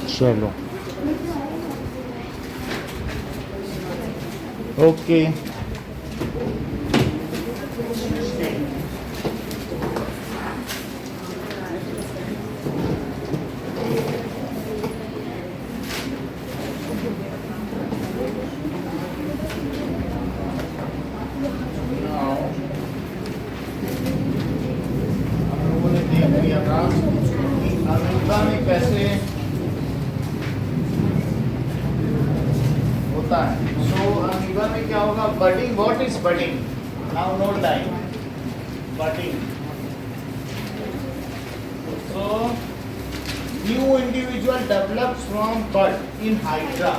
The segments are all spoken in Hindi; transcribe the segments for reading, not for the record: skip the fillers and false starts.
चलो ओके। अमेरिका में कैसे होता है। सो अमीबा में क्या होगा, budding. What is budding? Now note down budding. So new individual develops from bud in hydra.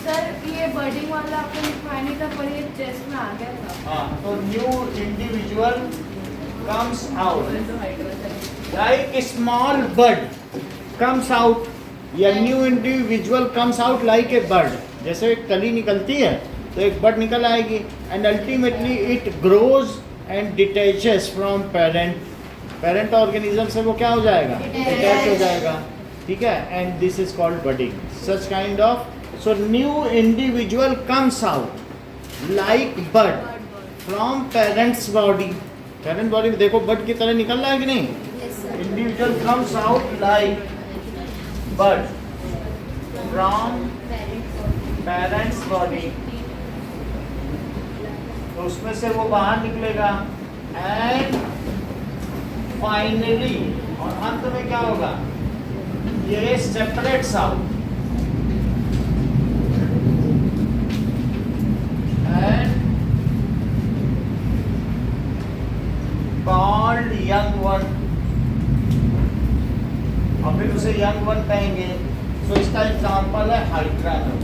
Sir ये बर्डिंग वाला आपको लिखवाया नहीं था पर ये टेस्ट में आ गया था। हाँ, तो new individual comes out like a small bird comes out, या new individual comes out like a bird. जैसे एक कली निकलती है तो एक बर्ड निकल आएगी and ultimately it grows and detaches from parent organism से वो क्या हो जाएगा, डिटैच हो जाएगा, ठीक है। And this is called budding, such kind of. So new individual comes out like bird from parents body. Parent body में देखो बर्ड की तरह निकल रहा है कि नहीं। Individual comes out like bird from parents body, तो उसमें से वो बाहर निकलेगा एंड फाइनली, और अंत में क्या होगा, ये separates out and called young one, और फिर उसे यंग वन कहेंगे। तो इसका एग्जाम्पल है हाइड्रा में।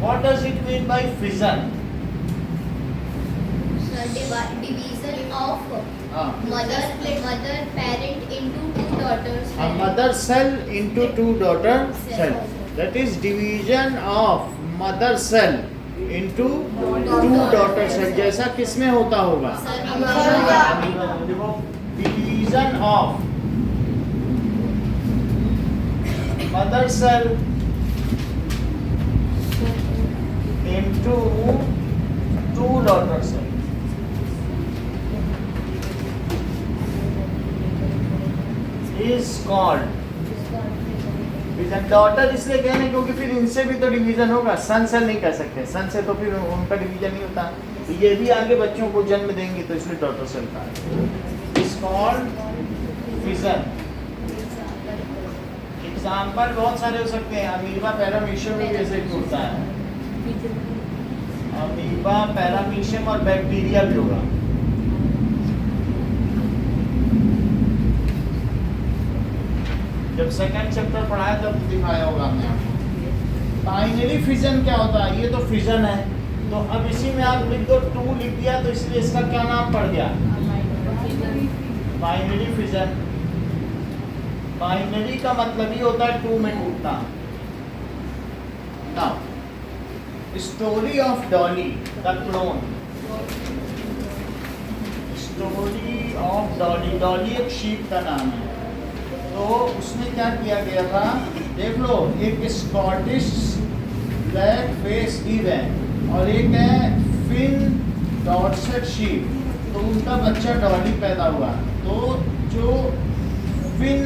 What does it mean by fission? Division of mother parent into two daughters. A mother cell into two daughter cell. That is division of mother cell into two daughter cell. जैसा किसमें होता होगा? Division of mother cell into two daughter cells is called division. Daughter इसलिए कह रहे हैं क्योंकि फिर इनसे भी तो डिवीजन होगा, सन सेल नहीं कह सकते, सन से तो फिर उनका डिवीजन नहीं होता। तो ये भी आगे बच्चों को जन्म देंगी तो इसलिए डॉटर सेल का इज कॉल्ड फिजन। एग्जाम्पल बहुत सारे हो सकते हैं। अमीबा पैरामीशियम में जैसे होता है, अमीबा पैरामीशियम और बैक्टीरिया भी होगा। जब सेकंड चैप्टर पढ़ाया तब दिखाया होगा हमने। फाइनली फिजन क्या होता है, ये तो फिजन है, तो अब इसी में आप लिख दो 2 लिख दिया, तो इसलिए इसका क्या नाम पड़ गया, बाइनरी फिजन। बाइनरी का मतलब ही होता है 2 में टूटना। Now story of Dolly the clone. Story of Dolly, Dolly एक शीप का नाम है। तो उसमें क्या किया गया था, देख लो, एक स्कॉटिश ब्लैक फेस ईव है और एक है फिन डॉर्सेट शीप। तो उनका बच्चा डॉली पैदा हुआ। तो जो फिन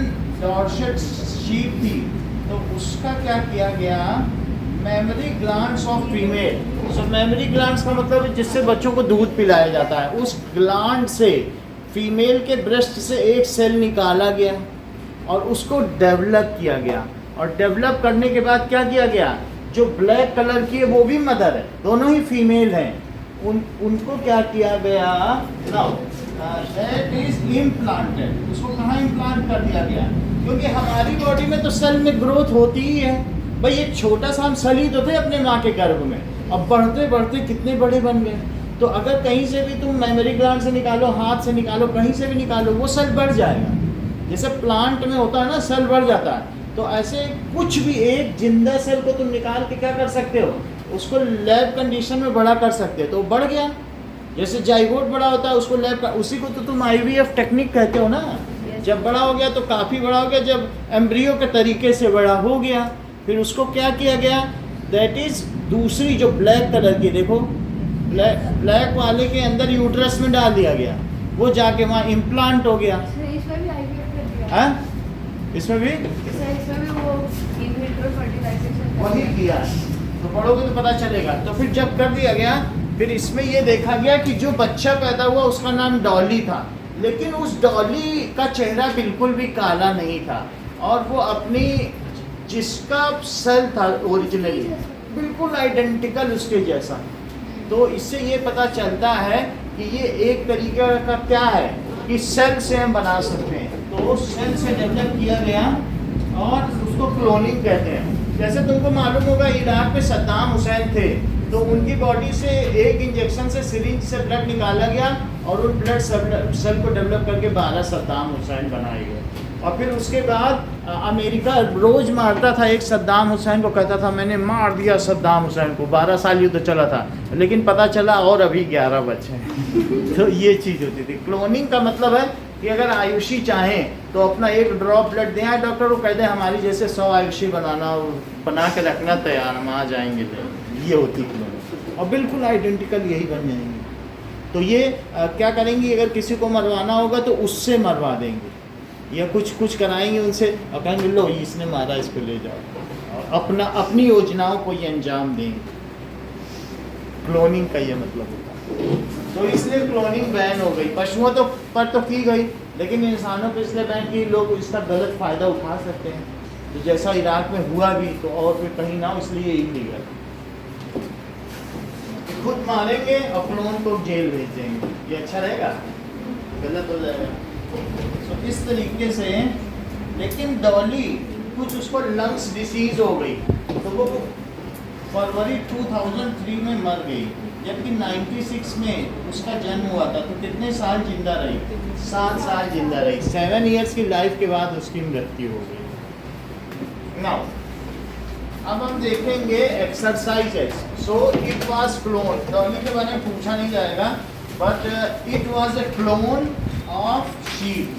डॉर्सेट शीप थी तो उसका क्या किया गया, mammary glands of female. So mammary glands का मतलब है जिससे बच्चों को दूध पिलाया जाता है, उस ग्लैंड से फीमेल के ब्रेस्ट से एक सेल निकाला गया और उसको डेवलप किया गया। और डेवलप करने के बाद क्या किया गया, जो ब्लैक कलर की है वो भी मदर है, दोनों ही फीमेल हैं, उनको क्या किया गया, दैट इज इम्प्लांटेड। उसको कहाँ इम्प्लांट कर दिया गया, क्योंकि हमारी बॉडी में तो सेल में ग्रोथ होती ही है भाई। एक छोटा सा हम सेल ही तो थे अपने माँ के गर्भ में, अब बढ़ते बढ़ते कितने बड़े बन गए। तो अगर कहीं से भी तुम मेमोरी ग्लैंड से निकालो, हाथ से निकालो, कहीं से भी निकालो, वो सेल बढ़ जाएगा। जैसे प्लांट में होता है ना, सेल बढ़ जाता है, तो ऐसे कुछ भी एक जिंदा सेल को तुम निकाल के क्या कर सकते हो, उसको लैब कंडीशन में बड़ा कर सकते हो, तो बढ़ गया। जैसे जाइगोट बड़ा होता है उसको लैब का, उसी को तो तुम IVF टेक्निक कहते हो ना। जब बड़ा हो गया तो काफ़ी बड़ा हो गया, जब एम्ब्रियो के तरीके से बड़ा हो गया फिर उसको क्या किया गया, दैट इज़ दूसरी जो ब्लैक कलर की, देखो ब्लैक वाले के अंदर यूट्रस में डाल दिया गया, वो जाके वहाँ इम्प्लांट हो गया। इसमें भी आईवीएफ कर दिया। हाँ, इसमें भी इसमें भी वो इन विट्रो फर्टिलाइजेशन वही किया है, तो पढ़ोगे तो पता चलेगा। तो फिर जब कर दिया गया फिर इसमें ये देखा गया कि जो बच्चा पैदा हुआ उसका नाम डॉली था, लेकिन उस डॉली का चेहरा बिल्कुल भी काला नहीं था और वो अपनी जिसका सेल था ओरिजिनली बिल्कुल आइडेंटिकल उसके जैसा। तो इससे ये पता चलता है कि ये एक तरीके का क्या है कि सेल से हम बना सकते हैं। तो सेल से डेवलप किया गया और उसको क्लोनिंग कहते हैं। जैसे तुमको मालूम होगा इराक में सद्दाम हुसैन थे, तो उनकी बॉडी से एक इंजेक्शन से सिरिंज से ब्लड निकाला गया और उन ब्लड सेल को डेवलप करके 12 सद्दाम हुसैन बनाए गए। और फिर उसके बाद अमेरिका रोज़ मारता था एक सद्दाम हुसैन को, कहता था मैंने मार दिया सद्दाम हुसैन को, 12 साल युद्ध चला था, लेकिन पता चला और अभी 11 बचे हैं। तो ये चीज़ होती थी। क्लोनिंग का मतलब है कि अगर आयुषी चाहें तो अपना एक ड्रॉप ब्लड दें डॉक्टर को, कह दें हमारी जैसे 100 आयुषी बना के रखना तैयार, हम आ जाएंगे ले। ये होती क्लोनिंग और बिल्कुल आइडेंटिकल यही बन जाएंगे। तो ये क्या करेंगी, अगर किसी को मरवाना होगा तो उससे मरवा देंगे या कुछ कराएंगे उनसे और कहेंगे लो इसने मारा इसको ले जाओ, और अपनी योजनाओं को ये अंजाम देंगे। क्लोनिंग का ये मतलब होता है। तो इसलिए क्लोनिंग बैन हो गई। पशुओं पर तो की गई, लेकिन इंसानों पर इसलिए बैन की लोग इसका गलत फ़ायदा उठा सकते हैं। तो जैसा इराक में हुआ भी तो और फिर कहीं ना हो, इसलिए इलीगल। खुद मारेंगे और क्लोन को जेल भेज देंगे, ये अच्छा रहेगा? गलत हो जाएगा। तो इस तरीके से, लेकिन डॉली कुछ उसको लंग्स डिसीज हो गई तो वो फरवरी 2003 में मर गई, जबकि 96 में उसका जन्म हुआ था। तो कितने साल जिंदा रही? 7 साल जिंदा रही। 7 इयर्स की लाइफ के बाद उसकी मृत्यु हो गई। नाउ अब हम देखेंगे exercises. So it was clone, Dolly के बारे में पूछा नहीं जाएगा, but it was a clone of sheep.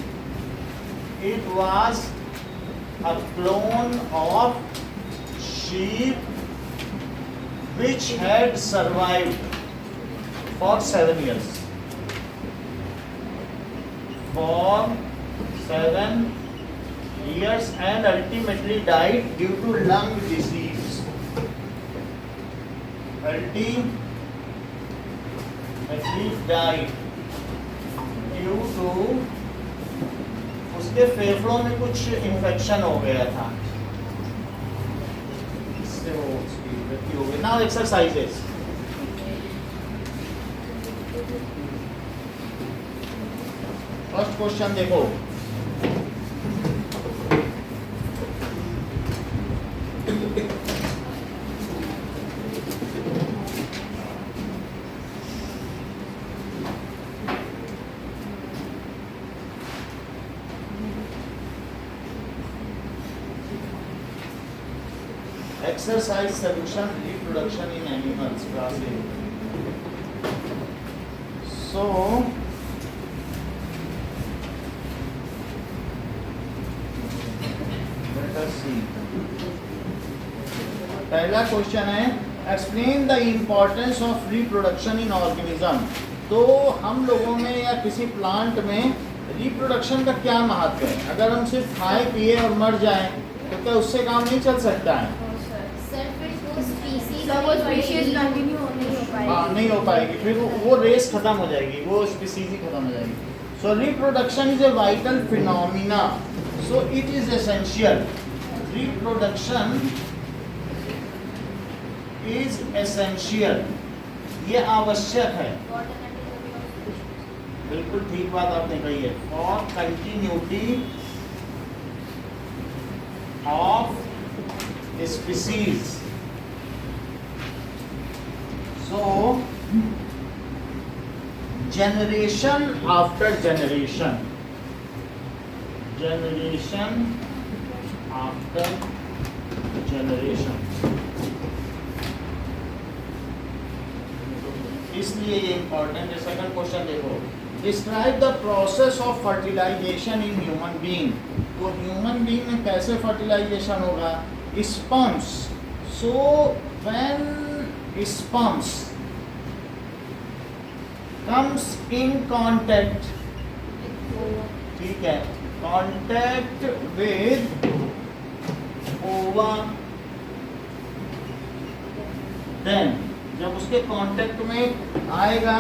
It was a clone of sheep which had survived for 7 years. For 7 years and ultimately died due to lung disease. Ultimately died due to उसके फेफड़ों में कुछ इन्फेक्शन हो गया था, इससे वो उसकी मृत्यु हो गई। Now exercises. फर्स्ट क्वेश्चन देखो, exercise solution reproduction in animals class A. So let us see. पहला क्वेश्चन है explain the importance of reproduction in organism. तो हम लोगों में या किसी प्लांट में रिप्रोडक्शन का क्या महत्व है? अगर हम सिर्फ खाए पिए और मर जाएं तो क्या उससे काम नहीं चल सकता है? नहीं हो पाएगी, फिर वो रेस खत्म हो जाएगी, वो स्पीसीज ही खत्म हो जाएगी। सो reproduction is a vital phenomena, so it is essential. Reproduction is essential, ये आवश्यक है। बिल्कुल ठीक बात आपने कही है। For continuity of species. So, generation after generation after generation, इसलिए ये इम्पोर्टेंट है। सेकंड क्वेश्चन देखो, describe the process of fertilisation in human being. तो ह्यूमन बीइंग में कैसे फर्टिलाइजेशन होगा? Sperms, so when sperms comes in contact, ठीक है, कांटेक्ट विद ओवा, देन जब उसके कांटेक्ट में आएगा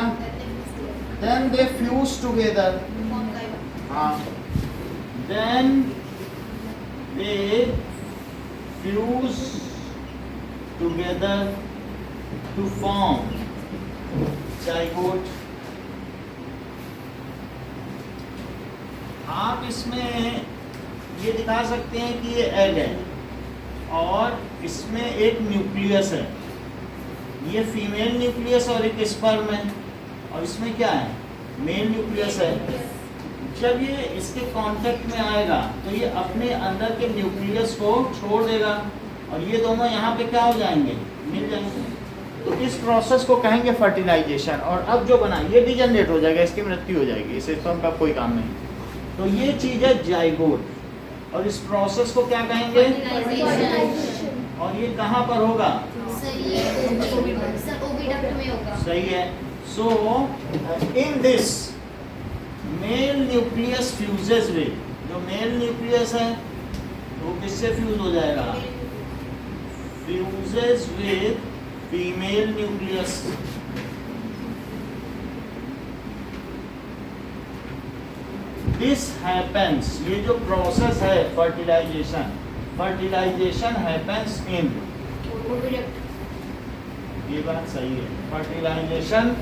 देन दे फ्यूज टुगेदर, हाँ, then they fuse together to form zygote। आप इसमें ये दिखा सकते हैं कि ये एग है और इसमें एक न्यूक्लियस है, ये फीमेल न्यूक्लियस और एक स्पर्म है, और इसमें क्या है? मेल न्यूक्लियस है। जब ये इसके कांटेक्ट में आएगा तो ये अपने अंदर के न्यूक्लियस को छोड़ देगा और ये दोनों यहाँ पे क्या हो जाएंगे? मिल जाएंगे। तो इस प्रोसेस को कहेंगे फर्टिलाइजेशन। और अब जो बना ये डिजनरेट हो जाएगा, इसकी मृत्यु हो जाएगी, इससे तो का कोई काम नहीं। तो ये चीज है जाइगोट, और इस प्रोसेस को क्या कहेंगे? और ये कहाँ पर होगा? ओविडक्ट में होगा। सही है। So in this male nucleus fuses with, जो मेल न्यूक्लियस है वो किससे फ्यूज हो जाएगा? Fuses with female nucleus. This happens, ये जो प्रोसेस है फर्टिलाइजेशन, फर्टिलाइजेशन हैपेंस इन, ये बात सही है, फर्टिलाइजेशन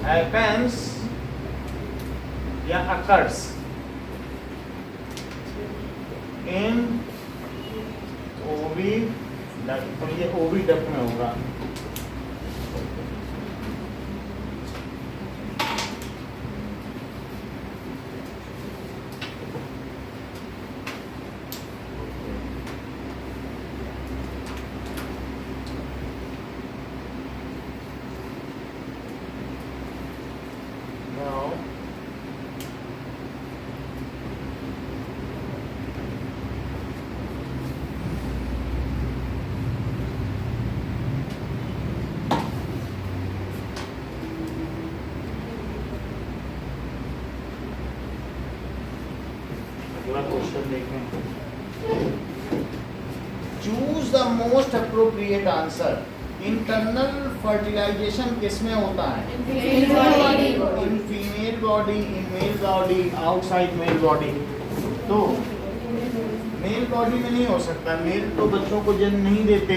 हैपेंस या अकर्स इन ओविडक्ट, तो ये ओविडक्ट में होगा। Now अगला क्वेश्चन देखें। Choose the most appropriate answer. Internal fertilisation किसमें होता है? In female body, in male body, outside male body. तो मेल बॉडी में नहीं हो सकता, मेल तो बच्चों को जन्म नहीं देते,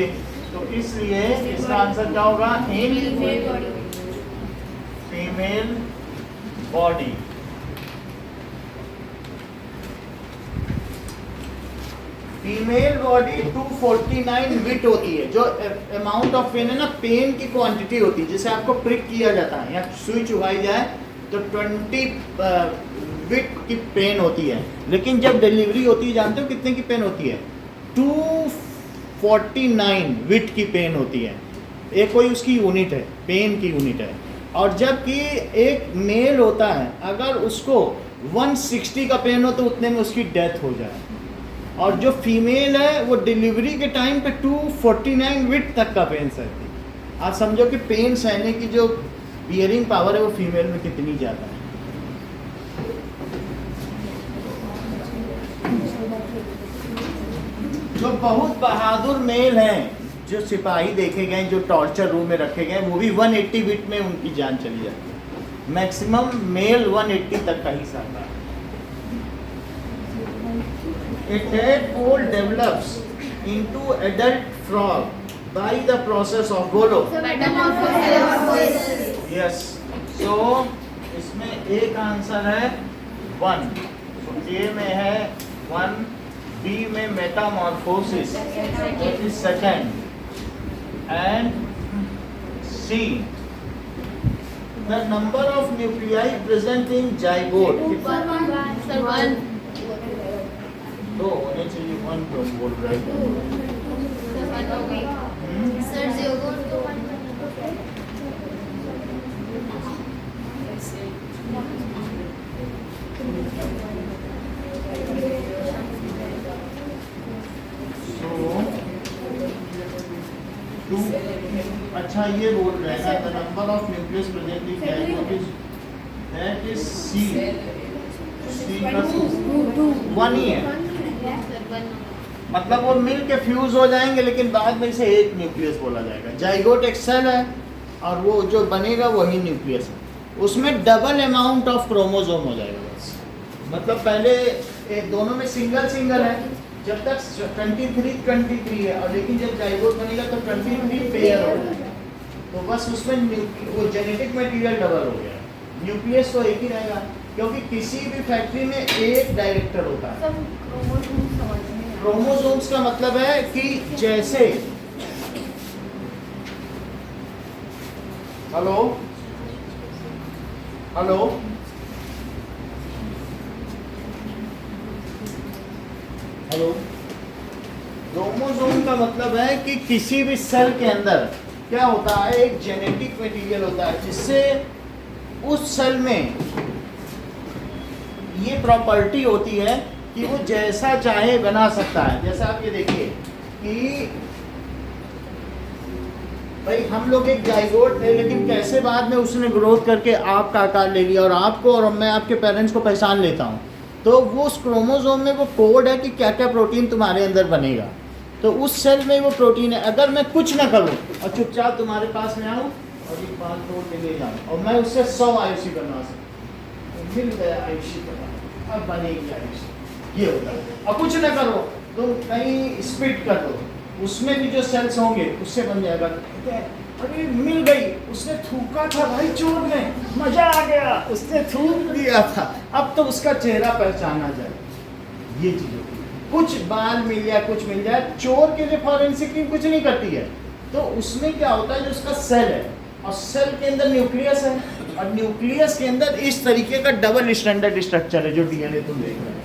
तो इसलिए इसका आंसर क्या होगा? इन फीमेल बॉडी। फीमेल बॉडी 249 विट होती है। जो अमाउंट ऑफ पेन है ना, पेन की क्वांटिटी होती है, जैसे आपको प्रिक किया जाता है या सुई चुभाई जाए तो 20 विट की पेन होती है। लेकिन जब डिलीवरी होती है, जानते हो कितने की पेन होती है? 249 विट की पेन होती है। एक कोई उसकी यूनिट है, पेन की यूनिट है। और जबकि एक मेल होता है, अगर उसको 160 का पेन हो तो उतने में उसकी डेथ हो जाए। और जो फीमेल है वो डिलीवरी के टाइम पे 249 विट तक का पेन सहती है। आप समझो कि पेन सहने की जो बियरिंग पावर है वो फीमेल में कितनी ज़्यादा है। जो बहुत बहादुर मेल हैं, जो सिपाही देखे गए, जो टॉर्चर रूम में रखे गए, वो भी 180 विट में उनकी जान चली जाती है। मैक्सिमम मेल 180 तक का ही सहता है। A tadpole develops into adult frog by the process of बोलो। Yes. So इसमें एक आंसर है 1, तो A में है 1, B में Metamorphosis which is second, and C the number of nuclei present in zygote। दो होने चाहिए, 1 तो बोल रहे सर zygote तो 1 अच्छा ये बोल रहे हैं the number of nucleus present in zygote that is C का 1 ही है, मतलब वो मिल के फ्यूज हो जाएंगे लेकिन बाद में इसे एक न्यूक्लियस बोला जाएगा। जाइगोट एक सेल है और वो जो बनेगा वही न्यूक्लियस है, उसमें डबल अमाउंट ऑफ क्रोमोसोम हो जाएगा बस। मतलब पहले दोनों में सिंगल सिंगल है, जब तक 23 है, और लेकिन जब जाइगोट बनेगा तो 23 पेयर हो जाएगा, तो बस उसमें वो जेनेटिक मटेरियल डबल हो गया। न्यूक्लियस तो एक ही रहेगा क्योंकि किसी भी फैक्ट्री में एक डायरेक्टर होता है। सब क्रोमोसोम समझ में आया। क्रोमोसोम्स का मतलब है कि जैसे हेलो हेलो हेलो क्रोमोसोम का मतलब है कि किसी भी सेल के अंदर क्या होता है, एक जेनेटिक मटेरियल होता है जिससे उस सेल में ये प्रॉपर्टी होती है कि वो जैसा चाहे बना सकता है। जैसा आप ये देखिए कि भाई हम लोग एक जाइगोट थे लेकिन कैसे बाद में उसने ग्रोथ करके आपका आकार ले लिया और आपको और मैं आपके पेरेंट्स को पहचान लेता हूँ, तो वो उस क्रोमोसोम में वो कोड है कि क्या क्या प्रोटीन तुम्हारे अंदर बनेगा। तो उस सेल में वो प्रोटीन है। अगर मैं कुछ ना करूँ और चुपचाप तुम्हारे पास में आऊँ और ये बाल तोड़ के ले जाऊँ और मैं उससे 100 आयुषी बनवा सकूँ, तो मिल गया आयुषी बना, अब बनेगी आयुषी, ये होता है। और कुछ ना करो तुम कहीं स्पिट कर दो, उसमें भी जो सेल्स होंगे उससे बन जाएगा। अरे मिल गई, उसने थूका था भाई चोर ने, मजा आ गया, उसने थूक दिया था, अब तो उसका चेहरा पहचाना जाए। ये चीज होती है, कुछ बाल मिल जाए कुछ मिल जाए। चोर के लिए फॉरेंसिक टीम कुछ नहीं करती है, तो उसमें क्या होता है जो उसका सेल है और सेल के अंदर न्यूक्लियस है और न्यूक्लियस के अंदर इस तरीके का डबल स्टैंडर्ड स्ट्रक्चर है जो डीएनए तुम देख रहे हो।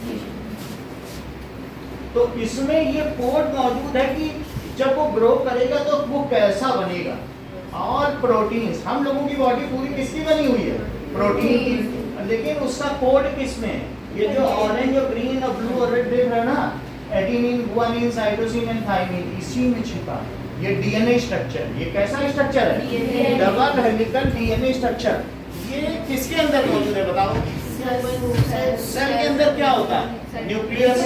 तो इसमें ये कोड मौजूद है कि जब वो ग्रो करेगा तो वो कैसा बनेगा। और प्रोटीन्स, हम लोगों की बॉडी पूरी किसकी बनी हुई है, प्रोटीन की, लेकिन उसका कोड किसमें है, ये जो ऑरेंज और ग्रीन और ब्लू और रेड देख रहे हैं ना, adenine, guanine, cytosine and thymine, इसी में छिपा है ये डीएनए स्ट्रक्चर। ये कैसा स्ट्रक्चर है, डबल हेलिकल डीएनए स्ट्रक्चर। ये किसके अंदर मौजूद है बताओ, सेल के अंदर क्या होता है, न्यूक्लियस,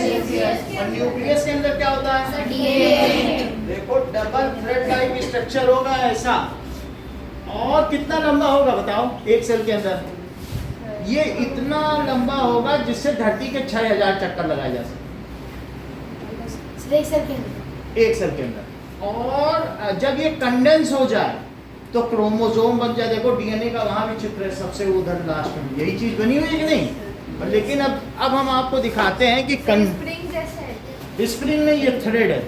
और न्यूक्लियस के अंदर क्या होता है, डीएनए। देखो डबल थ्रेड टाइप स्ट्रक्चर होगा ऐसा, और कितना लंबा होगा बताओ एक सेल के अंदर, ये इतना लंबा होगा जिससे धरती के 6000 चक्कर लगाए जा सकते एक सेल के अंदर, एक सेल के अंदर। और जब ये कंडेंस हो जाए तो क्रोमोसोम बन जाए। देखो डीएनए का वहां भी चित्र है सबसे उधर लास्ट में, यही चीज बनी हुई है कि नहीं। लेकिन अब हम आपको दिखाते हैं कि स्प्रिंग जैसा है, स्प्रिंग नहीं, ये थ्रेड है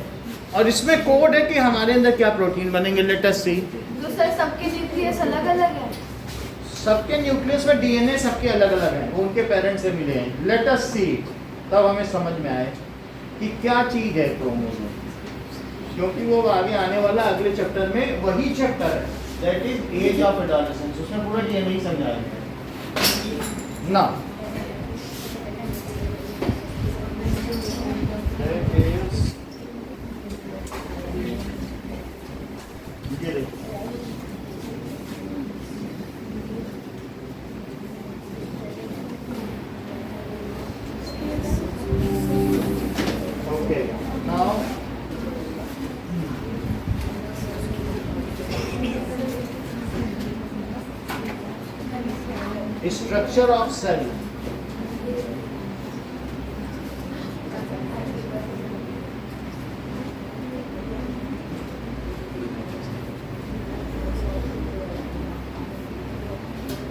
और इसमें कोड है कि हमारे अंदर क्या प्रोटीन बनेंगे। लेट अस सी। तो सर सबके न्यूक्लियस अलग अलग है, सबके न्यूक्लियस में डीएनए सबके अलग अलग है, वो उनके पेरेंट्स से मिले हैं। लेट अस सी, तब हमें समझ में आए कि क्या चीज है क्रोमोसोम, क्योंकि वो आगे आने वाला अगले चैप्टर में वही चैप्टर है, that is age of adolescence, उसमें पूरा डीएनए ही समझाया है ना। ये देखो okay now structure of cell.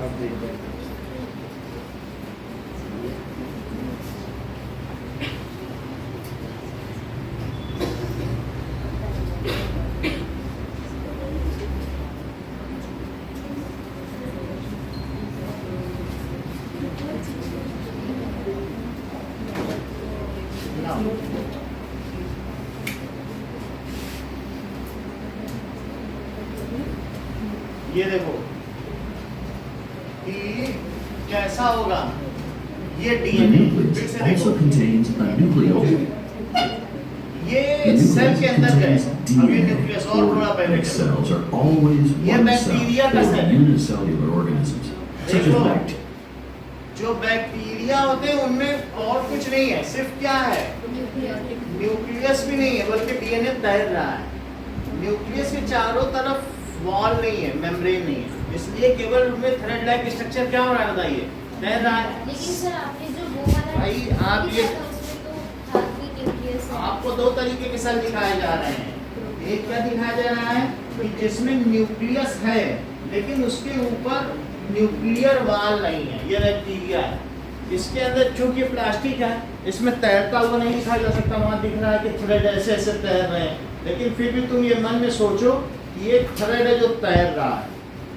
अब देखते हैं ये देखो कि कैसा होगा ये The डीएनए, फिर nucleus से also देखो contains a nucleotide. ये The सेल के nucleus अंदर गए, contains अभी DNA. न्यूक्लियस और थोड़ा पहले Organic चलो। cells are always ये one बैक्टीरिया cell का or सेल है। unicellular organisms, such as देखो, bacteria. जो बैक्टीरिया होते हैं उनमें और कुछ नहीं है, सिर्फ क्या है, न्यूक्लियस भी नहीं है बल्कि डीएनए तैर रहा है। न्यूक्लियस के चारों तरफ वॉल नहीं है, मेम्ब्रेन नहीं है, इसलिए केवल उनमें थ्रेड लाइक स्ट्रक्चर क्या हो रहा है बताइए, तैर रहा है। लेकिन सर आपने जो वो वाला भाई, आप ये- दिखाया था, उसमें तो था कि न्यूक्लियस है। आपको दो तरीके के सेल दिखाए जा रहे हैं। एक क्या दिखाया जा रहा है कि जिसमें न्यूक्लियस है लेकिन उसके ऊपर न्यूक्लियर वाल नहीं है, ये बैक्टीरिया है। इसके अंदर चूंकि प्लास्टिक है, इसमें तैरता हुआ नहीं दिखाया जा सकता, वहाँ दिख रहा है कि थ्रेड ऐसे ऐसे तैर रहे हैं, लेकिन फिर भी तुम ये मन में सोचो कि ये थ्रेड है जो तैर रहा है,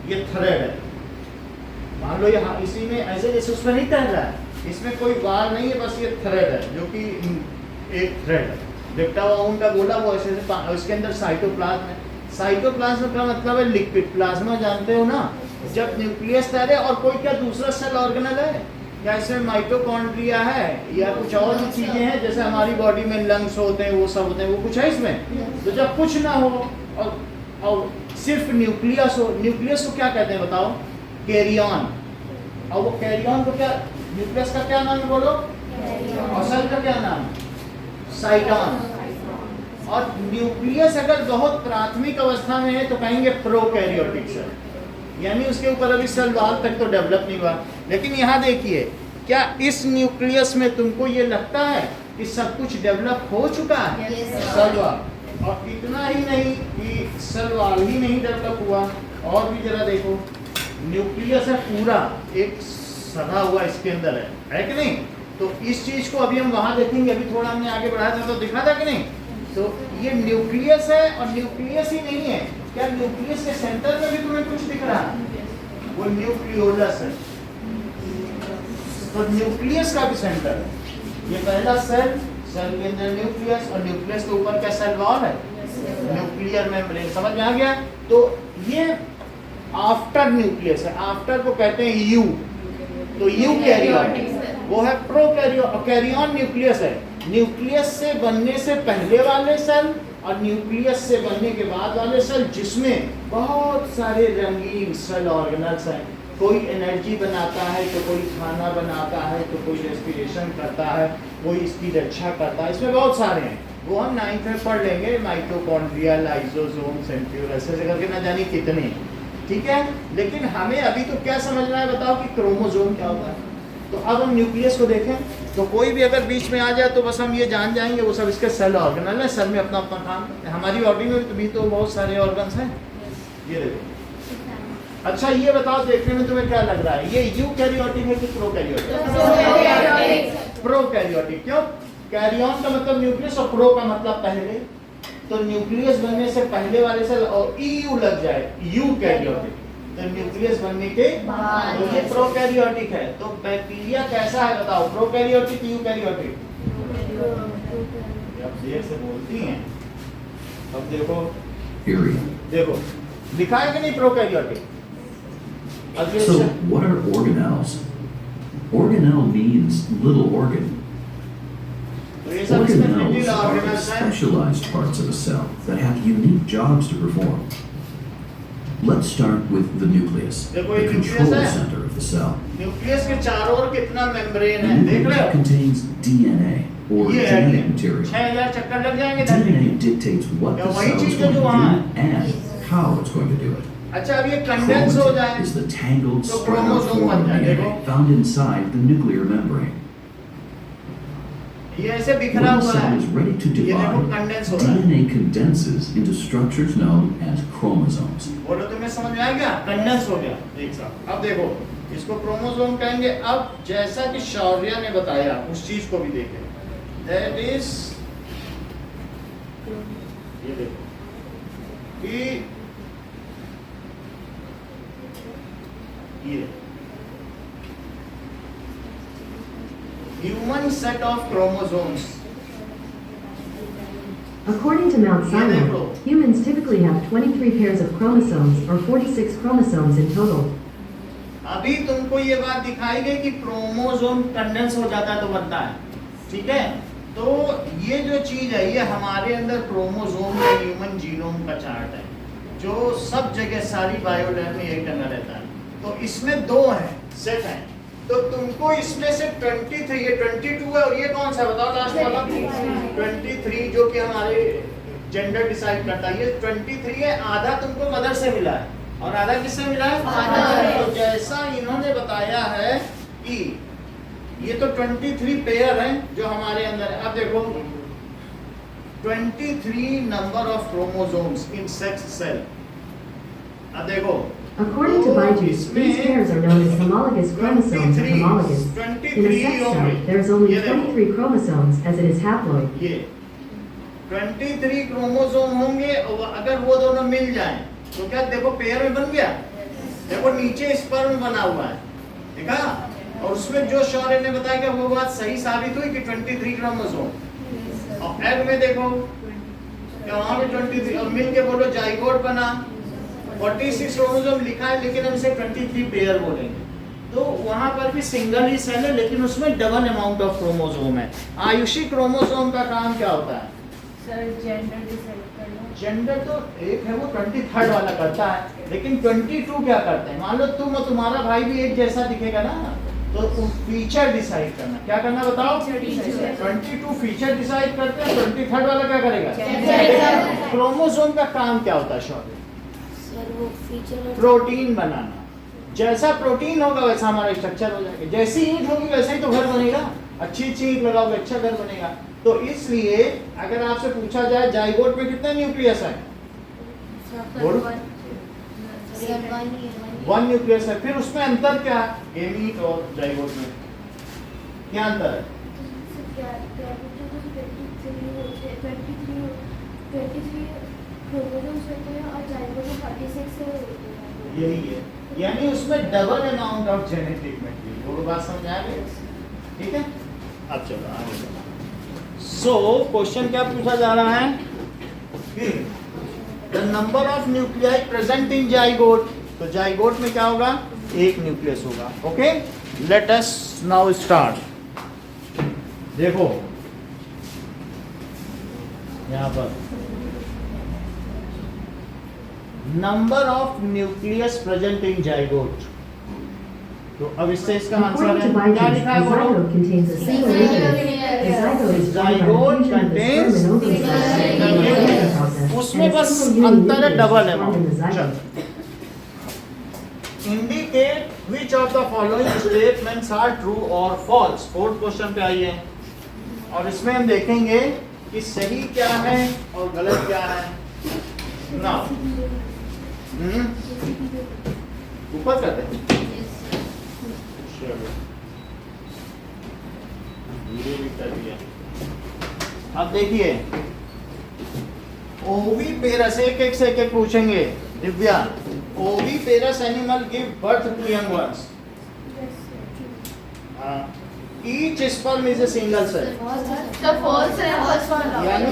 ये थ्रेड है। मान लो ये इसी में ऐसे जैसे उसमें नहीं तैर रहा है, इसमें कोई वाल नहीं है, बस ये थ्रेड है जो कि एक थ्रेड है। देखता हुआ उनका बोला वो ऐसे इसके अंदर साइटोप्लाज्म है। साइटोप्लाज्म का मतलब है लिक्विड प्लाज्मा, जानते हो ना। जब न्यूक्लियस तैरे और कोई क्या दूसरा सेल ऑर्गेनल है क्या, इसमें माइटोकॉन्ड्रिया है या कुछ और भी चीजें हैं, जैसे हमारी बॉडी में लंग्स होते हैं, वो सब होते हैं, वो कुछ है इसमें। तो जब कुछ ना हो और सिर्फ न्यूक्लियस हो, न्यूक्लियस को क्या कहते हैं बताओ, कैरियन। और वो कैरियन को क्या, न्यूक्लियस का क्या नाम है बोलो, और सेल का क्या नाम है, साइटॉन। और न्यूक्लियस अगर बहुत प्राथमिक अवस्था में है तो कहेंगे प्रोकैरियोटिक सेल, यानी उसके ऊपर अभी सेल वॉल तक तो डेवलप नहीं हुआ। लेकिन यहाँ देखिए, क्या इस न्यूक्लियस में तुमको ये लगता है कि सब कुछ डेवलप हो चुका है, सेल वॉल। और इतना ही नहीं कि सेल वॉल ही नहीं डेवलप हुआ, और भी जरा देखो, न्यूक्लियस है पूरा एक सदा हुआ इसके अंदर है कि नहीं। तो इस चीज को अभी हम वहां देखेंगे, अभी थोड़ा हमने आगे बढ़ाया था तो दिखा था कि नहीं। तो ये न्यूक्लियस है, और न्यूक्लियस ही नहीं है, क्या न्यूक्लियस के सेंटर में भी तुम्हें कुछ दिख रहा है, वो न्यूक्लियोलस है। तो न्यूक्लियस का भी सेंटर है, ये पहला सेल, सेल के अंदर न्यूक्लियस, और न्यूक्लियस के ऊपर क्या सेल वॉल है, न्यूक्लियर मेम्ब्रेन। समझ में आ गया। तो ये आफ्टर न्यूक्लियस है, आफ्टर को कहते हैं यू, तो यू कैरियन वो है प्रोकैरियोन। कैरियन न्यूक्लियस है, न्यूक्लियस से बनने से पहले वाले सेल और न्यूक्लियस से बनने के बाद वाले सेल, जिसमें बहुत सारे रंगीन सेल ऑर्गेनल्स हैं। कोई एनर्जी बनाता है, तो कोई खाना बनाता है, तो कोई रेस्पिरेशन करता है, कोई इसकी रक्षा करता है, इसमें बहुत सारे हैं, वो हम 9th में पढ़ लेंगे। माइटोकॉन्ड्रिया, लाइसोसोम, सेंट्रियोल, ऐसे करके ना जानी कितने, ठीक है। लेकिन हमें अभी तो क्या समझना है बताओ कि क्रोमोसोम क्या होता है। तो अब हम न्यूक्लियस को देखें, तो कोई भी अगर बीच में आ जाए तो बस हम ये जान जाएंगे वो सब इसके सेल ऑर्गेनल है, सेल में अपना अपना काम करते हैं। हमारी बॉडी में भी तो बहुत सारे ऑर्गन्स हैं, ये देखो। अच्छा ये बताओ, देखने में तुम्हें क्या लग रहा है, ये यूकैरियोटिक है कि प्रोकैरियोटिक? प्रोकैरियोटिक। क्यों? कैरियन का मतलब न्यूक्लियस और प्रो का मतलब पहले, तो न्यूक्लियस बनने से पहले वाले सेल और ईयू लग जाए, यूकैरियोटिक। तो न्यूक्लियस बनने के बाद, तो ये प्रोकैरियोटिक है। तो बैक्टीरिया कैसा है बताओ, प्रोकैरियोटिक यूकैरियोटिक? अब देर से बोलती हैं। अब देखो, देखो लिखा है कि नहीं prokaryotic. So, what are organelles? Organelle means little organ. तो ये सब इसमें Organelles little are the organelles हैं। specialized parts of a cell that have unique jobs to perform. Let's start with the nucleus, देखो the ये control न्यूक्लियस है। center of the cell. Nucleus के चारों ओर कितना मेम्ब्रेन The है, देख रहे nucleus हो? contains DNA or ये है, genetic material. 6000 चक्कर लग जाएंगे धरती DNA के। dictates what क्या the वही cell is चीज़ है going जो to वहाँ do and how it's going to do it. अच्छा अब ये कंडेंस हो Chromatin जाए is the tangled तो spread out क्रोमोसोम form बन of जाए, DNA देखो। found inside the nuclear membrane. ये ऐसे बिखरा When a हुआ cell है, is ready to ये देखो divide, कंडेंस हो रहा है। DNA condenses into structures known as chromosomes. बोलो तुम्हें समझ में आ गया, कंडेंस हो गया एक साथ। अब देखो इसको क्रोमोसोम कहेंगे। अब जैसा कि शौर्य ने बताया उस चीज को भी देखें, दैट इज ये देखो कि ये human set of chromosomes. According to Mount Sinai, humans typically have 23 pairs of chromosomes or 46 chromosomes in total. अभी तुमको ये बात दिखाई गई कि क्रोमोसोम कंडेंस हो जाता है तो बनता है, ठीक है। तो ये जो चीज है ये हमारे अंदर क्रोमोसोम या ह्यूमन जीनोम का चार्ट है, जो सब जगह सारी बायोलैब में एक टंगा रहता है। तो इसमें 2 है सेट है, तो तुमको इसमें से 23 ये 22 है और ये कौन सा बताओ लास्ट वाला 23 जो कि हमारे जेंडर डिसाइड करता है। ये 23 है, आधा तुमको मदर से मिला है और आधा किससे मिला है फादर। तो जैसा इन्होंने बताया है कि ये तो 23 पेयर हैं जो हमारे अंदर है। अब देखो 23 number of chromosomes in sex cell. अब देखो According to Byju's, these pairs are known as homologous chromosomes or homologous. In a sex cell, there is only 23 chromosomes as it is haploid. ये 23 क्रोमोसोम होंगे और अगर वो दोनों मिल जाएं तो क्या देखो पेयर में बन गया। देखो नीचे स्पर्म बना हुआ है, देखा, और उसमें जो शौर्य ने बताया कि वो बात सही साबित हुई कि 23 क्रोमोसोम। और एग में देखो क्या वहां पे 23 और मिल के बोलो जाइगोट बना, 46 क्रोमोसोम लिखा है लेकिन हम इसे 23 पेयर बोलेंगे। तो वहां पर भी सिंगल ही सेल है लेकिन उसमें डबल अमाउंट ऑफ क्रोमोसोम है। आयुषी क्रोमोसोम का काम क्या होता है सर? जेंडर डिसाइड करना। जेंडर तो एक है वो 23rd वाला करता है, लेकिन 22 क्या करते हैं? मान लो तुम और तुम्हारा भाई भी एक जैसा दिखेगा ना, तो फीचर डिसाइड करना। क्या करना बताओ? 22 फीचर डिसाइड करते हैं, 23rd वाला क्या करेगा? क्रोमोसोम का काम क्या होता है शौर्य? सर वो फीचर प्रोटीन बनाना। जैसा प्रोटीन होगा वैसा हमारा स्ट्रक्चर हो जाएगा। जैसी ईंट होगी वैसा ही तो घर बनेगा। अच्छी ईंट लगाओगे अच्छा घर बनेगा। तो इसलिए अगर आपसे पूछा जाए जाइगोट में कितने न्यूक्लियस है? बोलो। 1 न्यूक्लियस है। फिर उसमें अंतर क्या है गेमीट और जाइगोट में? क्या अंतर है? यही है, यानी उसमें double amount of genetic material. वो बात समझ आ गई? ठीक है, अब चलो आगे। सो क्वेश्चन क्या पूछा जा रहा है कि the number of nuclei present in zygote. तो जाइगोट में क्या होगा? 1 न्यूक्लियस होगा। Okay, let us now start. देखो यहां पर number of nucleus present in zygote. तो अब इससे इसका आंसर According to है क्या Byju's, लिखा the है बोलो? zygote contains a single nucleus. The zygote is formed by the Zygote fusion of the contains sperm and ovum cells in the reproductive process, उसमें and a बस single union अंतर है nucleus double is formed in the amount. zygote. Indicate which of the following statements are true और फॉल्स। 4th क्वेश्चन पे आइए और इसमें हम देखेंगे कि सही क्या है और गलत क्या है। ना ऊपर करते हैं, वीडियो भी कर दिया। अब देखिए ओवी पेरस एक से पूछेंगे। Divya, oviparous animal give birth to young ones. Each sperm is a single cell. तो फॉल्स है फर्स्ट वाला। यानी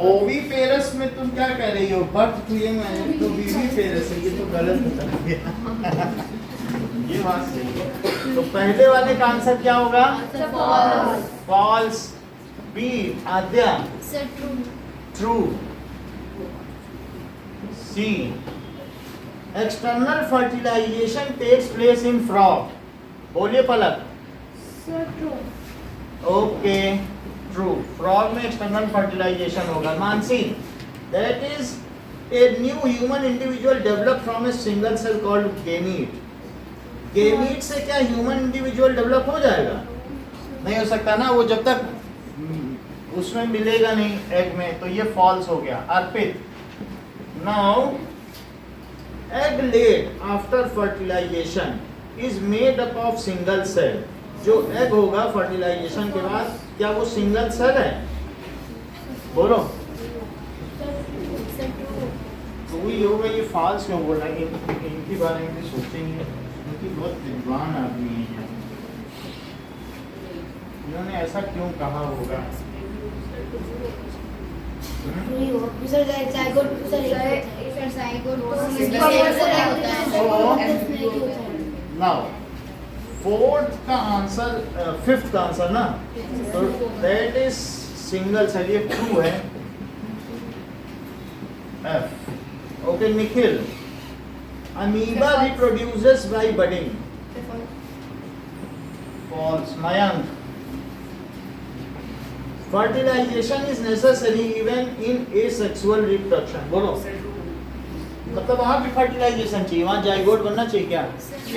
ओवी पेरस में तुम क्या कह रही हो? बर्थ टू यंग है तो बीवी पेरस है, ये तो गलत बता दिया। ये बात सही है। तो पहले वाले का आंसर क्या होगा? False. B Aadya sir true. True. C external fertilization takes place in frog. बोलिए Palak. Sir true. Okay true. Frog में एक्सटर्नल फर्टिलाइजेशन होगा। Mansi, that is a new human individual develop from a single cell called gamete. Gamete से क्या ह्यूमन इंडिविजुअल डेवलप हो जाएगा? नहीं हो सकता ना, वो जब तक उसमें मिलेगा नहीं एग में, तो ये फॉल्स हो गया। Arpit, now egg laid after fertilization is made up of single cell. जो एग होगा फर्टिलाइजेशन के बाद, क्या वो सिंगल सेल है? बोलो। तो ही होगा। ये फॉल्स क्यों बोल रहा है? इनके बारे में सोचेंगे क्योंकि बहुत विद्वान आदमी है, इन्होंने ऐसा क्यों कहा होगा? ट्रू ही होगा sir. Zygote sir zygote now fourth का आंसर, फिफ्थ का आंसर ना, तो दैट इज सिंगल सेल, ये ट्रू है। F. Okay Nikhil, amoeba reproduces by budding. False. Mayank, fertilisation is necessary even in asexual reproduction. बोलो, मतलब वहाँ भी फर्टिलाइजेशन चाहिए, वहाँ जाइगोट बनना चाहिए क्या?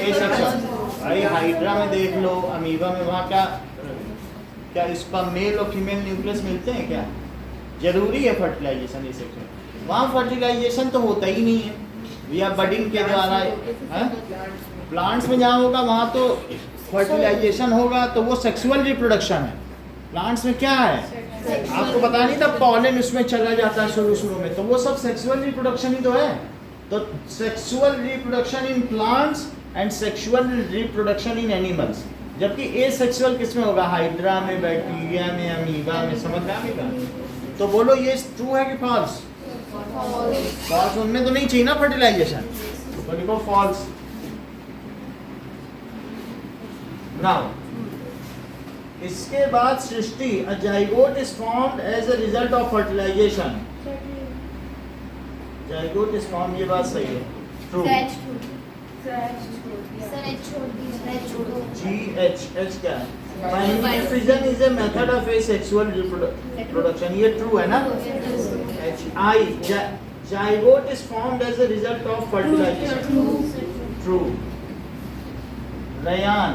एसेक्सुअल। भाई हाइड्रा में देख लो, अमीबा में, वहाँ क्या इसका मेल और फीमेल न्यूक्लियस मिलते हैं क्या? जरूरी है फर्टिलाइजेशन एसेक्सुअल। वहाँ फर्टिलाइजेशन तो होता ही नहीं है, या बडिंग के द्वारा है। प्लांट्स में जहाँ होगा वहाँ तो फर्टिलाइजेशन होगा, तो वो सेक्सुअल रिप्रोडक्शन है। प्लांट्स में क्या है, आपको पता नहीं था, पॉलन उसमें चला जाता है शुरू में, तो वो सब सेक्सुअल रिप्रोडक्शन ही तो है। तो sexual reproduction in plants and sexual reproduction in animals. जबकि एसेक्सुअल किस में होगा? हाइड्रा में, बैक्टीरिया में, अमीबा में। समझ में आएगा? तो बोलो ये ट्रू है कि फॉल्स? फॉल्स। उनमें तो नहीं चाहिए ना फर्टिलाइजेशन, तो लिखो फॉल्स। नाउ इसके बाद Srishti, a zygote is formed as a result of fertilization. Zygote is formed, ये बात सही है, ट्रू। GH क्या है? Binary fission is a method of asexual reproduction. ये true है ना? HI, zygote is formed as a result of fertilization. True. Ryan,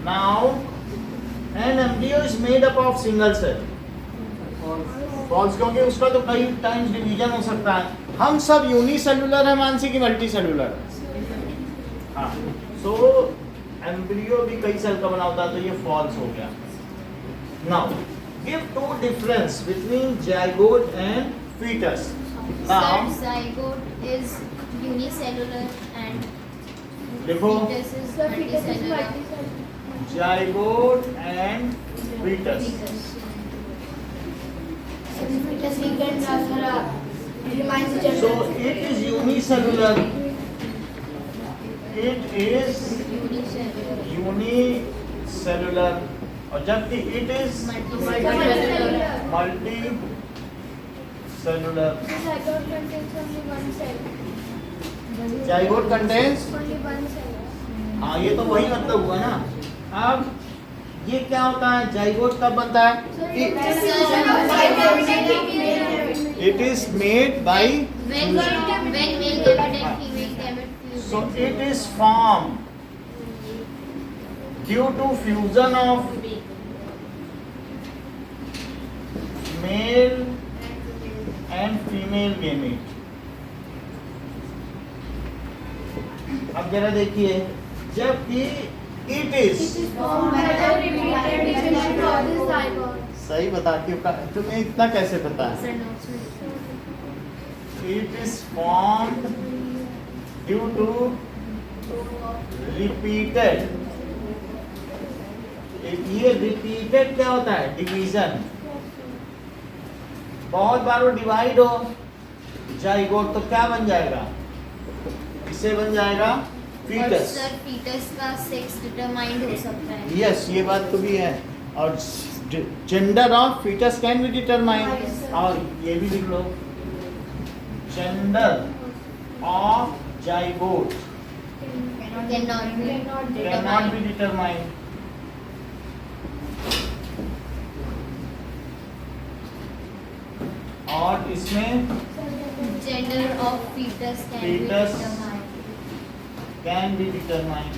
now an embryo is made up of single cell. False, क्योंकि उसका तो कई टाइम्स डिवीजन हो सकता है। हम सब यूनिसेलुलर है मानसी की मल्टी सेलुलर। हाँ, सो एम्ब्रियो भी कई सेल का बना होता है, तो ये फॉल्स हो गया। Now give two difference between zygote and fetus. Now zygote is unicellular and लिखो, fetus is multicellular. Zygote and fetus. Fetus we can transfer remains the So it is unicellular. It is unicellular. और जबकि it is multicellular. Zygote contains only one cell. Zygote contains, Only one cell. हाँ ये तो वही मतलब हुआ ना। अब ये क्या होता है, जाइगोट कब बनता है? It is made by when male gamete and female gamete fuse. so it is formed due to fusion of male and female gamete. अब जरा देखिए, जबकि it is सही बताती हूँ, तुम्हें इतना कैसे पता है? It is formed due to repeated, ये repeated क्या होता है? डिवीजन। बहुत बार वो डिवाइड हो जाइगोट, तो क्या बन जाएगा? इससे बन जाएगा फीटस। सर फीटस का सेक्स डिटरमाइंड हो सकता है। यस, ये बात तो भी है। और gender of foetus can be determined. और ये भी लिख लो, gender of zygote can not be determined. और इसमें gender of foetus can be determined.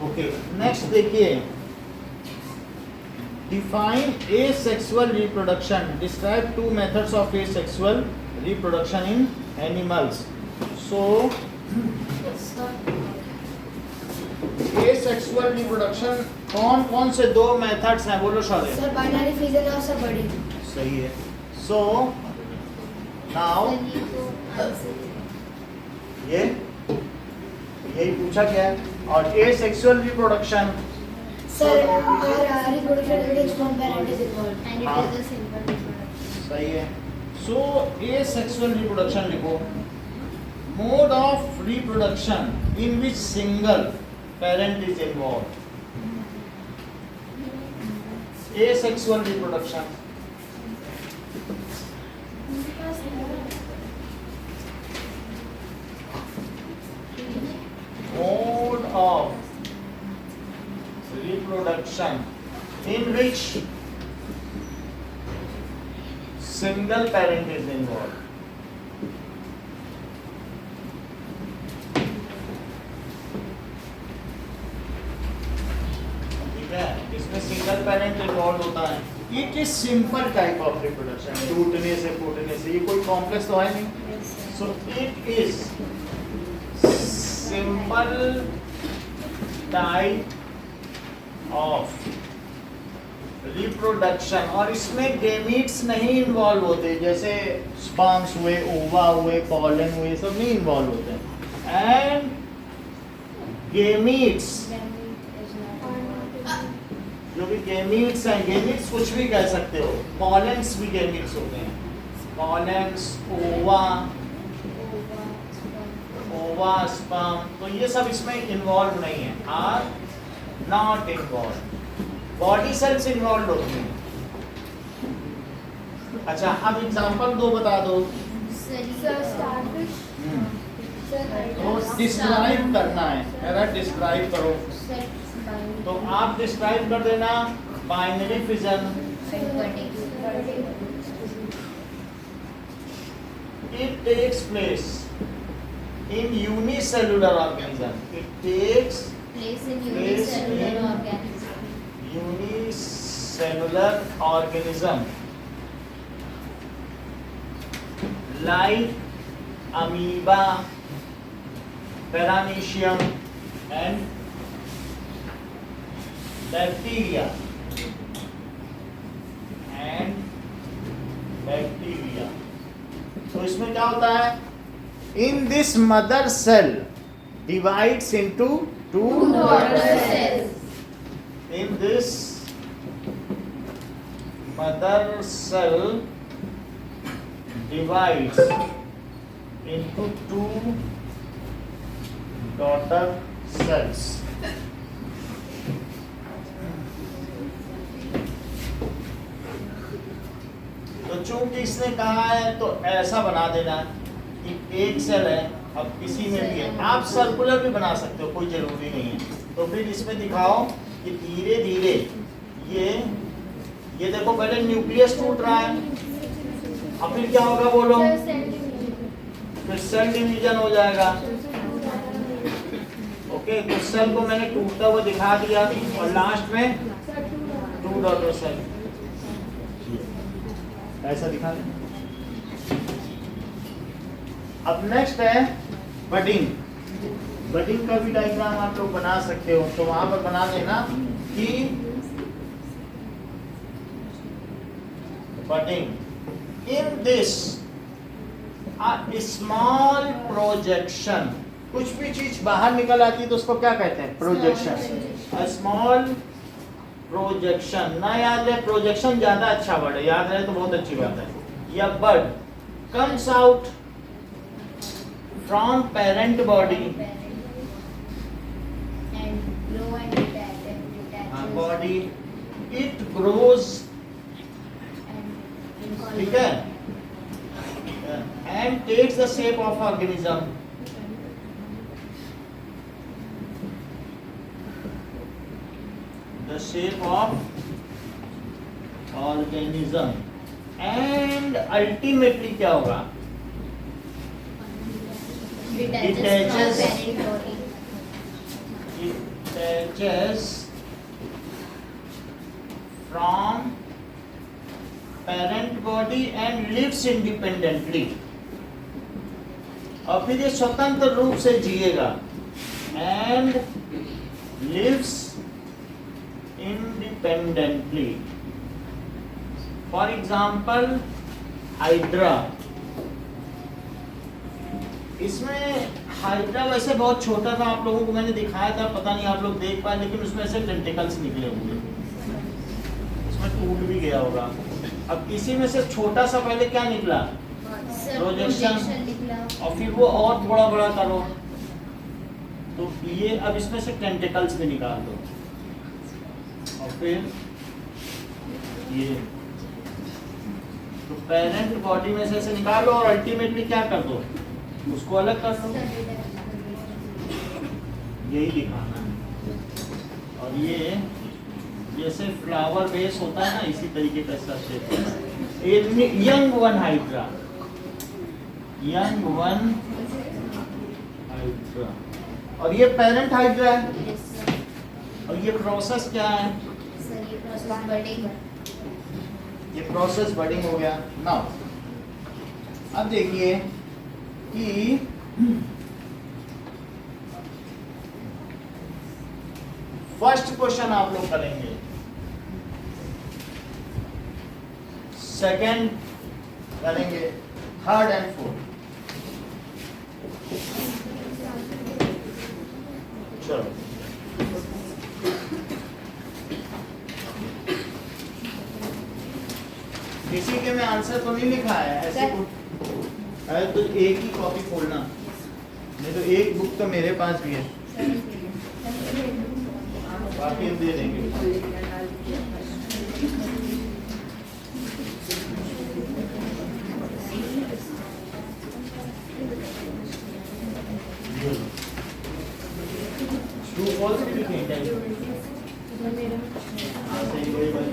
Okay, next देखिए, define asexual reproduction. Describe two methods of asexual reproduction in animals. So asexual reproduction कौन कौन से दो मेथड्स हैं? बोलो शौर्य। सर बाइनरी फिजन और सब बड़ी। सही है। सो नाउ यही पूछा गया है। और asexual reproduction reproduction is one parent is involved. And it is a simple reproduction. सही है. So asexual reproduction लिखो. Mode of reproduction in which single parent is involved. Asexual reproduction. Mode of reproduction in which single parent is involved. ठीक है, इसमें सिंगल पेरेंट इन्वॉल्व होता है. It is simple type of reproduction. टूटने से फूटने से, ये कोई कॉम्प्लेक्स तो है नहीं. So it is simple type of reproduction. और इसमें गेमीट्स नहीं इन्वॉल्व होते, जैसे स्पर्म्स हुए, ओवा हुए, पॉलन हुए, सब नहीं इन्वॉल्व होते. एंड गेमीट्स, जो भी गेमीट्स हैं, गेमीट्स कुछ भी कह सकते हो. पॉलेंस भी गेमीट्स होते हैं. पॉलेंस, ओवा, स्पर्म, तो ये सब इसमें इन्वॉल्व नहीं है. Are not involve. Body cells involve होती हैं. अच्छा, अब एग्जांपल दो बता दो. तो डिस्क्राइब करना है. मेरा डिस्क्राइब करो. तो आप डिस्क्राइब कर देना. Binary fission. It takes place in unicellular organism. It takes Place in unicellular organism. unicellular organism like amoeba, paramecium and bacteria. तो इसमें क्या होता है? In this mother cell divides into two daughter cells. In this mother cell divides into two daughter cells. तो चूंकि इसने कहा है तो ऐसा बना देना कि एक सेल है. अब किसी में भी है, आप सर्कुलर भी बना सकते हो, कोई जरूरी नहीं है. तो फिर इसमें दिखाओ कि धीरे धीरे ये देखो, पहले न्यूक्लियस टूट रहा है. अब फिर क्या होगा बोलो? फिर सेल डिवीजन हो जाएगा. ओके, तो सेल को मैंने टूटता हुआ दिखा दिया और लास्ट में टू डॉटर सेल ऐसा दिखा दें. अब नेक्स्ट है बडिंग. बडिंग का भी डायग्राम आप लोग बना सकते हो. तो वहां पर बना देना कि budding in this small projection. कुछ भी चीज बाहर निकल आती है तो उसको क्या कहते हैं? प्रोजेक्शन. Small projection. ना याद है, प्रोजेक्शन ज्यादा अच्छा वर्ड है, याद रहे तो बहुत अच्छी बात है. या bud comes out from parent body. Body it grows. ठीक है. And takes the shape of organism. The shape of organism and ultimately क्या होगा? Detaches from parent body and lives independently. और फिर ये स्वतंत्र रूप से जिएगा. And lives independently. For example, Hydra. इसमें हाइड्रा वैसे बहुत छोटा था, आप लोगों को मैंने दिखाया था, पता नहीं आप लोग देख पाए, लेकिन उसमें से टेंटिकल्स निकले हुए, उसमें टूट भी गया होगा। अब इसी में से छोटा सा पहले क्या निकला, प्रोजेक्शन, और फिर वो और थोड़ा बड़ा करो, तो ये अब इसमें से टेंटिकल्स भी निकाल दो, और फिर ये तो पेरेंट बॉडी में से ऐसे निकालो और अल्टीमेटली क्या कर दो, उसको अलग कर दो, यही दिखाना है। और ये जैसे फ्लावर बेस होता है ना, इसी तरीके का इसका शेप है। ये young one hydra, young one hydra, और ये पेरेंट हाइड्रा है। और ये प्रोसेस क्या है, ये प्रोसेस बडिंग हो गया। नाउ अब देखिए कि फर्स्ट क्वेश्चन आप लोग करेंगे, सेकंड करेंगे, थर्ड एंड फोर्थ। चलो किसी के में आंसर तो नहीं लिखा है ऐसे कुछ, अरे तो एक ही कॉपी खोलना, नहीं तो एक बुक तो मेरे पास भी है, बाकी हम दे देंगे। ट्रू फॉल्स भी लिखे क्या, हाँ सही वही बात।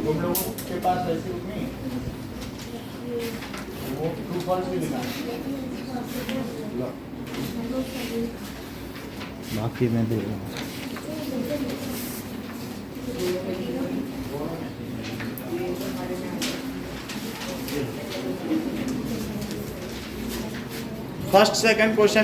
तुम लोगों के पास वैसे बुक नहीं, वो ट्रू फॉल्स भी लिखा है, बाकी मैं दे रहा हूँ। First second question